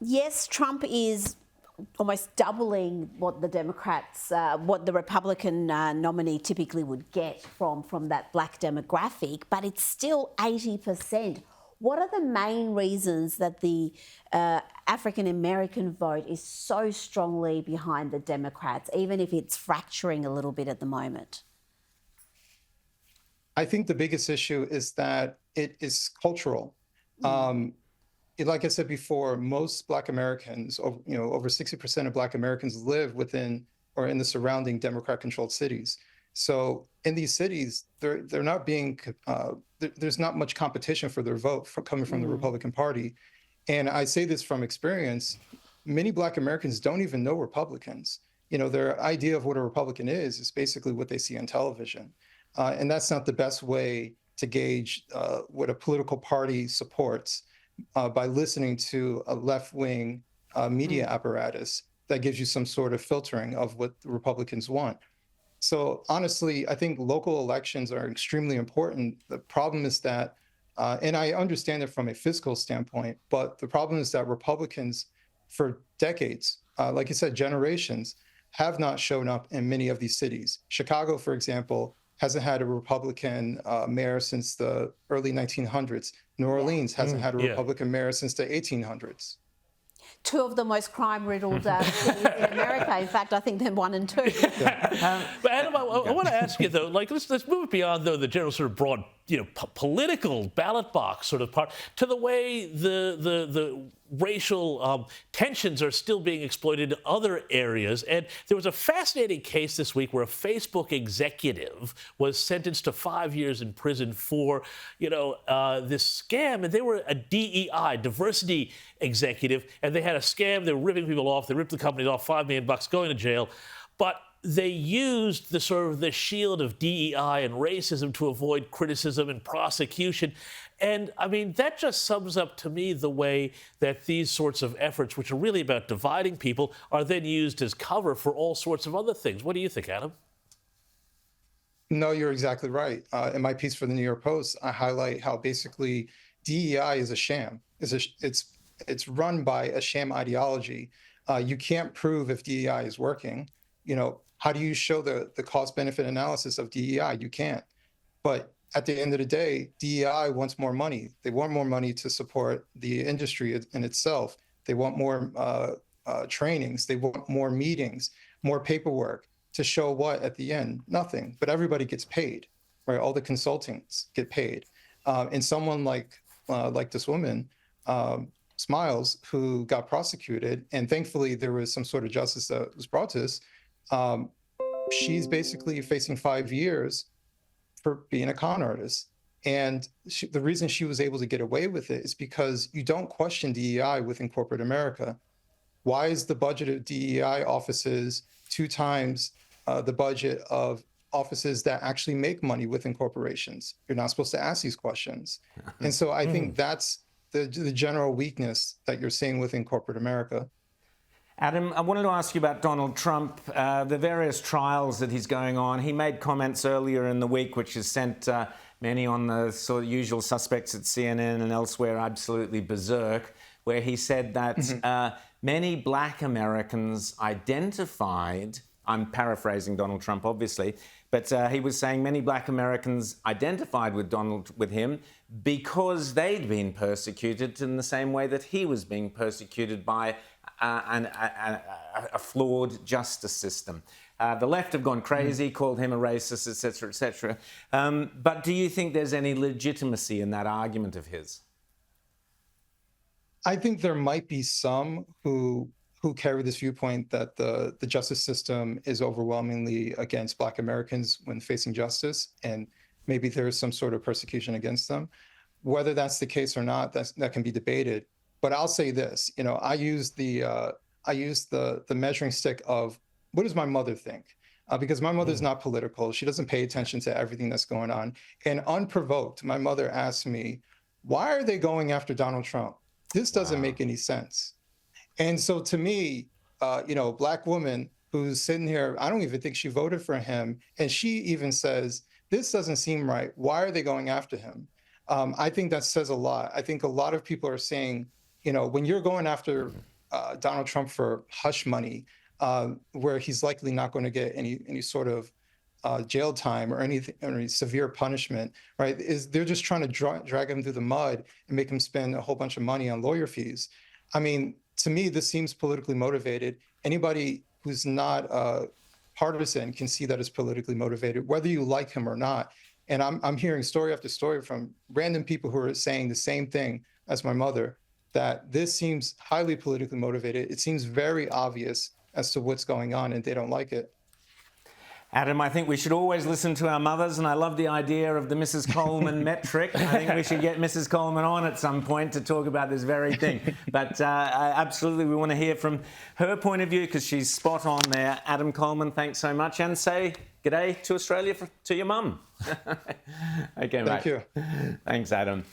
Yes, Trump is almost doubling what the Democrats, what the Republican nominee typically would get from that black demographic, but it's still 80%. What are the main reasons that the African American vote is so strongly behind the Democrats, even if it's fracturing a little bit at the moment? I think the biggest issue is that it is cultural. Like I said before, most Black Americans, over 60% of Black Americans live within or in the surrounding Democrat-controlled cities. So in these cities, they're not being, there's not much competition for their vote coming from the Republican Party. And I say this from experience, many Black Americans don't even know Republicans. Their idea of what a Republican is basically what they see on television. And that's not the best way to gauge what a political party supports. By listening to a left-wing media apparatus that gives you some sort of filtering of what the Republicans want. So honestly, I think local elections are extremely important. The problem is that, and I understand it from a fiscal standpoint, but the problem is that Republicans for decades, like you said, generations, have not shown up in many of these cities. Chicago, for example, hasn't had a Republican mayor since the early 1900s. New Orleans hasn't had a Republican mayor since the 1800s. Two of the most crime-riddled cities in America. In fact, I think they're 1 and 2. But Adam, I want to ask you though, let's move beyond though the general sort of broad, political ballot box sort of part to the way the racial tensions are still being exploited in other areas. And there was a fascinating case this week where a Facebook executive was sentenced to 5 years in prison for, this scam. And they were a DEI, diversity executive, and they had a scam. They were ripping people off. They ripped the companies off, $5 million, going to jail. But they used the sort of the shield of DEI and racism to avoid criticism and prosecution. And I mean, that just sums up to me the way that these sorts of efforts, which are really about dividing people, are then used as cover for all sorts of other things. What do you think, Adam? No, you're exactly right. In my piece for the New York Post, I highlight how basically DEI is a sham. It's run by a sham ideology. You can't prove if DEI is working. How do you show the cost-benefit analysis of DEI? You can't. But at the end of the day, DEI wants more money. They want more money to support the industry in itself. They want more trainings. They want more meetings, more paperwork to show what at the end? Nothing. But everybody gets paid, right? All the consultants get paid. And someone like this woman, Smiles, who got prosecuted, and thankfully there was some sort of justice that was brought to this. She's basically facing 5 years for being a con artist. And the reason she was able to get away with it is because you don't question DEI within corporate America. Why is the budget of DEI offices 2 times the budget of offices that actually make money within corporations? You're not supposed to ask these questions. And so I think that's the general weakness that you're seeing within corporate America. Adam, I wanted to ask you about Donald Trump, the various trials that he's going on. He made comments earlier in the week, which has sent many on the sort of usual suspects at CNN and elsewhere absolutely berserk, where he said that many Black Americans identified, I'm paraphrasing Donald Trump, obviously, but he was saying many Black Americans identified with him because they'd been persecuted in the same way that he was being persecuted by a flawed justice system. The left have gone crazy, called him a racist, etc., etc. But do you think there's any legitimacy in that argument of his? I think there might be some who carry this viewpoint that the justice system is overwhelmingly against Black Americans when facing justice, and maybe there is some sort of persecution against them. Whether that's the case or not, that can be debated. But I'll say this, I use the measuring stick of what does my mother think? Because my mother's not political. She doesn't pay attention to everything that's going on. And unprovoked, my mother asked me, why are they going after Donald Trump? This doesn't make any sense. And so to me, Black woman who's sitting here, I don't even think she voted for him. And she even says, this doesn't seem right. Why are they going after him? I think that says a lot. I think a lot of people are saying, when you're going after Donald Trump for hush money, where he's likely not going to get any sort of jail time or any severe punishment, right? They're just trying to drag him through the mud and make him spend a whole bunch of money on lawyer fees. I mean, to me, this seems politically motivated. Anybody who's not partisan can see that it's politically motivated, whether you like him or not. And I'm hearing story after story from random people who are saying the same thing as my mother, that this seems highly politically motivated. It seems very obvious as to what's going on, and they don't like it. Adam, I think we should always listen to our mothers, and I love the idea of the Mrs. Coleman metric. I think we should get Mrs. Coleman on at some point to talk about this very thing. But absolutely, we want to hear from her point of view because she's spot on there. Adam Coleman, thanks so much, and say g'day to Australia to your mum. Okay, mate. Thank you. Thanks, Adam.